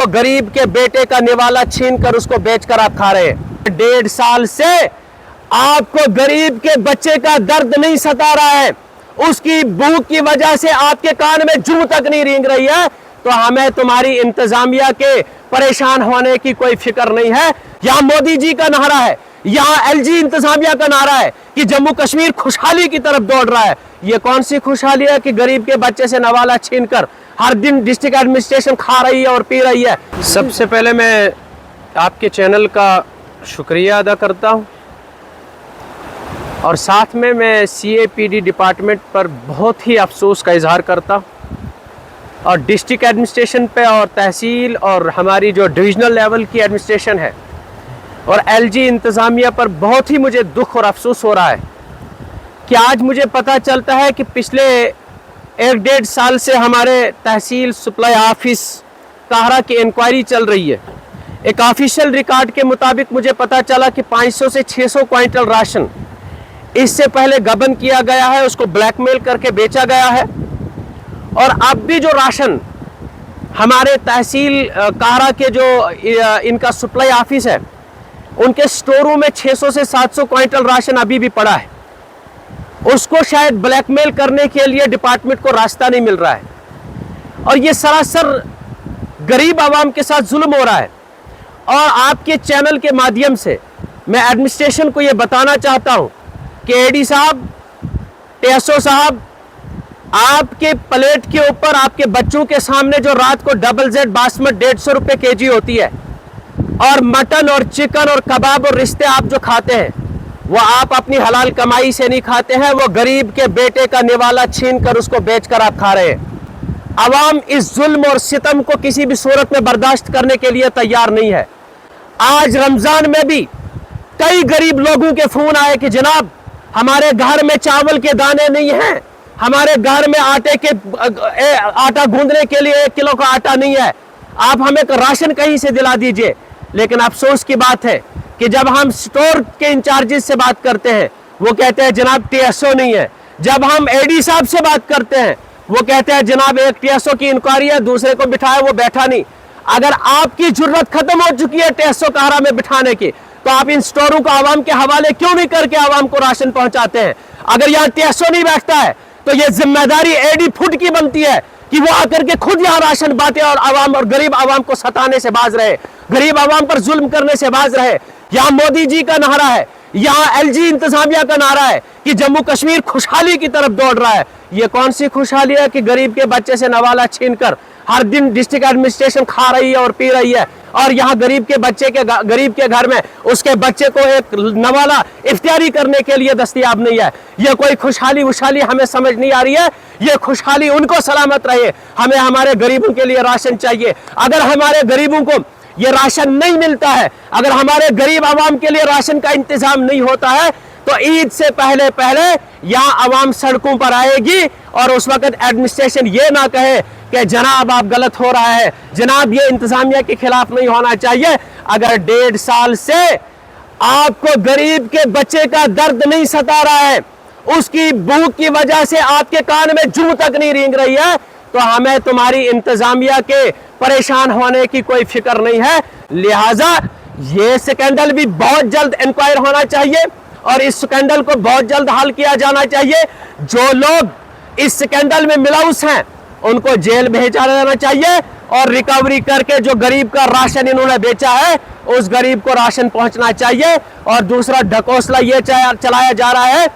गरीब के बेटे का निवाला छीन कर उसको बेचकर आप खा रहे हैं। 1.5 साल से आपको गरीब के बच्चे का दर्द नहीं सता रहा है, उसकी भूख की वजह से आपके कान में जूं तक नहीं रेंग रही है, तो हमें तुम्हारी इंतजामिया के परेशान होने की कोई फिक्र नहीं है। यहाँ मोदी जी का नारा है, यहाँ एलजी इंतजामिया का नारा है कि जम्मू कश्मीर खुशहाली की तरफ दौड़ रहा है। ये कौन सी खुशहाली है कि गरीब के बच्चे से नवाला छीनकर हर दिन डिस्ट्रिक्ट एडमिनिस्ट्रेशन खा रही है और पी रही है। सबसे पहले मैं आपके चैनल का शुक्रिया अदा करता हूँ और साथ में मैं CAPD डिपार्टमेंट पर बहुत ही अफसोस का इजहार करता हूँ और डिस्ट्रिक्ट एडमिनिस्ट्रेशन पे और तहसील और हमारी जो डिविजनल लेवल की एडमिनिस्ट्रेशन है और LG इंतज़ामिया पर बहुत ही मुझे दुख और अफसोस हो रहा है कि आज मुझे पता चलता है कि पिछले 1.5 साल से हमारे तहसील सप्लाई ऑफिस काहरा की इंक्वायरी चल रही है। एक ऑफिशियल रिकॉर्ड के मुताबिक मुझे पता चला कि 500 से 600 क्विंटल राशन इससे पहले गबन किया गया है, उसको ब्लैकमेल करके बेचा गया है और अब भी जो राशन हमारे तहसील काहरा के जो इनका सप्लाई ऑफिस है उनके स्टोरों में 600 से 700 क्विंटल राशन अभी भी पड़ा है, उसको शायद ब्लैकमेल करने के लिए डिपार्टमेंट को रास्ता नहीं मिल रहा है और ये सरासर गरीब आवाम के साथ जुल्म हो रहा है। और आपके चैनल के माध्यम से मैं एडमिनिस्ट्रेशन को ये बताना चाहता हूँ कि AD साहब, TSO साहब, आपके प्लेट के ऊपर आपके बच्चों के सामने जो रात को ZZ बासमत 150 रुपये kg होती है और मटन और चिकन और कबाब और रिश्ते आप जो खाते हैं वो आप अपनी हलाल कमाई से नहीं खाते हैं, वो गरीब के बेटे का निवाला छीन कर उसको बेचकर आप खा रहे हैं। अवाम इस जुल्म और सितम को किसी भी सूरत में बर्दाश्त करने के लिए तैयार नहीं है। आज रमज़ान में भी कई गरीब लोगों के फ़ोन आए कि जनाब हमारे घर में चावल के दाने नहीं हैं, हमारे घर में आटा गूंदने के लिए 1 किलो का आटा नहीं है, आप हमें राशन कहीं से दिला दीजिए। लेकिन अफसोस की बात है कि जब हम स्टोर के इंचार्जेस से बात करते हैं वो कहते हैं जनाब TSO नहीं है, जब हम AD साहब से बात करते हैं वो कहते हैं जनाब एक TSO की इंक्वायरी है, दूसरे को बिठाया वो बैठा नहीं। अगर आपकी जरूरत खत्म हो चुकी है TSO काहरा में बिठाने की तो आप इन स्टोरों को आवाम के हवाले क्यों नहीं करके आवाम को राशन पहुंचाते हैं? अगर यहाँ TSO नहीं बैठता है तो ये जिम्मेदारी AD फुट की बनती है कि वो आकर के खुद यहाँ राशन बांटे और आवाम और गरीब आवाम को सताने से बाज रहे, गरीब आवाम पर जुल्म करने से बाज रहे। यहाँ मोदी जी का नारा है, यहाँ LG इंतजामिया का नारा है कि जम्मू कश्मीर खुशहाली की तरफ दौड़ रहा है। ये कौन सी खुशहाली है कि गरीब के बच्चे से नवाला छीनकर हर दिन डिस्ट्रिक्ट एडमिनिस्ट्रेशन खा रही है और पी रही है और यहाँ गरीब के घर में उसके बच्चे को एक नवाला इफ्तियारी करने के लिए दस्तयाब नहीं है। ये कोई खुशहाली वुशहाली हमें समझ नहीं आ रही है। ये खुशहाली उनको सलामत रहे, हमें हमारे गरीबों के लिए राशन चाहिए। अगर हमारे गरीबों को ये राशन नहीं मिलता है, अगर हमारे गरीब आवाम के लिए राशन का इंतजाम नहीं होता है तो ईद से पहले यहाँ आवाम सड़कों पर आएगी और उस वक्त एडमिनिस्ट्रेशन ये ना कहे कि जनाब आप गलत हो रहा है, जनाब ये इंतजामिया के खिलाफ नहीं होना चाहिए। अगर 1.5 साल से आपको गरीब के बच्चे का दर्द नहीं सता रहा है, उसकी भूख की वजह से आपके कान में जूं तक नहीं रेंग रही है, तो हमें तुम्हारी इंतजामिया के परेशान होने की कोई फिक्र नहीं है। लिहाजा ये स्कैंडल भी बहुत जल्द इंक्वायर होना चाहिए और इस स्कैंडल को बहुत जल्द हल किया जाना चाहिए। जो लोग इस स्कैंडल में मिलाउस हैं उनको जेल भेजा जाना चाहिए और रिकवरी करके जो गरीब का राशन इन्होंने बेचा है उस गरीब को राशन पहुंचना चाहिए। और दूसरा ढकोसला ये चलाया जा रहा है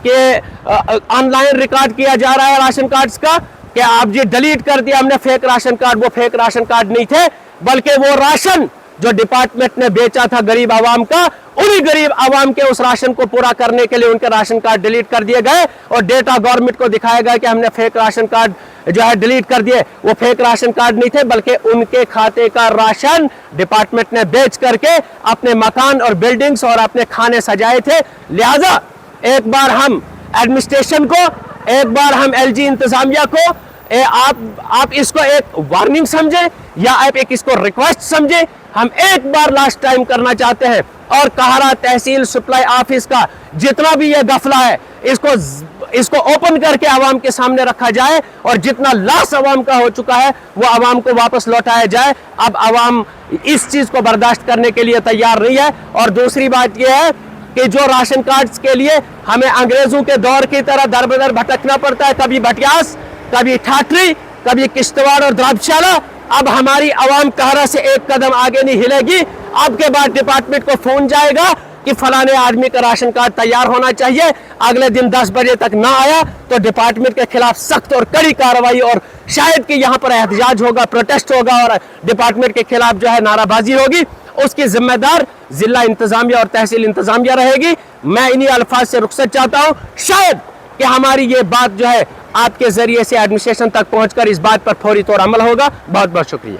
कि ऑनलाइन रिकॉर्ड किया जा रहा है राशन कार्ड्स का कि आप ये डिलीट कर दिया हमने फेक राशन कार्ड। वो फेक राशन कार्ड नहीं थे, बल्कि वो राशन जो डिपार्टमेंट ने बेचा था गरीब आवाम का, उन्हीं गरीब आवाम के उस राशन को पूरा करने के लिए उनके राशन कार्ड डिलीट कर दिए गए और डेटा गवर्नमेंट को दिखाया गया कि हमने फेक राशन कार्ड जो है डिलीट कर दिए। वो फेक राशन कार्ड नहीं थे, बल्कि उनके खाते का राशन डिपार्टमेंट ने बेच करके अपने मकान और बिल्डिंग्स और अपने खाने सजाए थे। लिहाजा एक बार हम एडमिनिस्ट्रेशन को, एक बार हम LG इंतजामिया को आप इसको एक वार्निंग समझे या आप एक इसको रिक्वेस्ट समझे। हम एक बार लास्ट टाइम करना चाहते हैं और काहरा तहसील सप्लाई ऑफिस का जितना भी ये गफला है इसको اس کو اوپن کر کے عوام کے سامنے رکھا جائے اور جتنا لاس عوام کا ہو چکا ہے وہ عوام کو واپس لوٹایا جائے. اب عوام اس چیز کو برداشت کرنے کے لیے تیار نہیں ہے. اور دوسری بات یہ ہے کہ جو راشن کارڈز کے لیے ہمیں انگریزوں کے دور کی طرح در بدر بھٹکنا پڑتا ہے, کبھی بھٹیاس, کبھی ٹھاٹری, کبھی کشتواڑ اور درابشالہ, اب ہماری عوام کہرا سے ایک قدم آگے نہیں ہلے گی. اب کے بعد ڈپارٹمنٹ کو فون جائے گا کہ فلانے آدمی کا راشن کارڈ تیار ہونا چاہیے, اگلے دن 10 بجے تک نہ آیا تو ڈپارٹمنٹ کے خلاف سخت اور کڑی کارروائی, اور شاید کہ یہاں پر احتجاج ہوگا, پروٹیسٹ ہوگا اور ڈپارٹمنٹ کے خلاف جو ہے نعرہ بازی ہوگی. اس کی ذمہ دار ضلع انتظامیہ اور تحصیل انتظامیہ رہے گی. میں انہی الفاظ سے رخصت چاہتا ہوں. شاید کہ ہماری یہ بات جو ہے آپ کے ذریعے سے ایڈمنسٹریشن تک پہنچ کر اس بات پر فوری طور عمل ہوگا. بہت بہت شکریہ.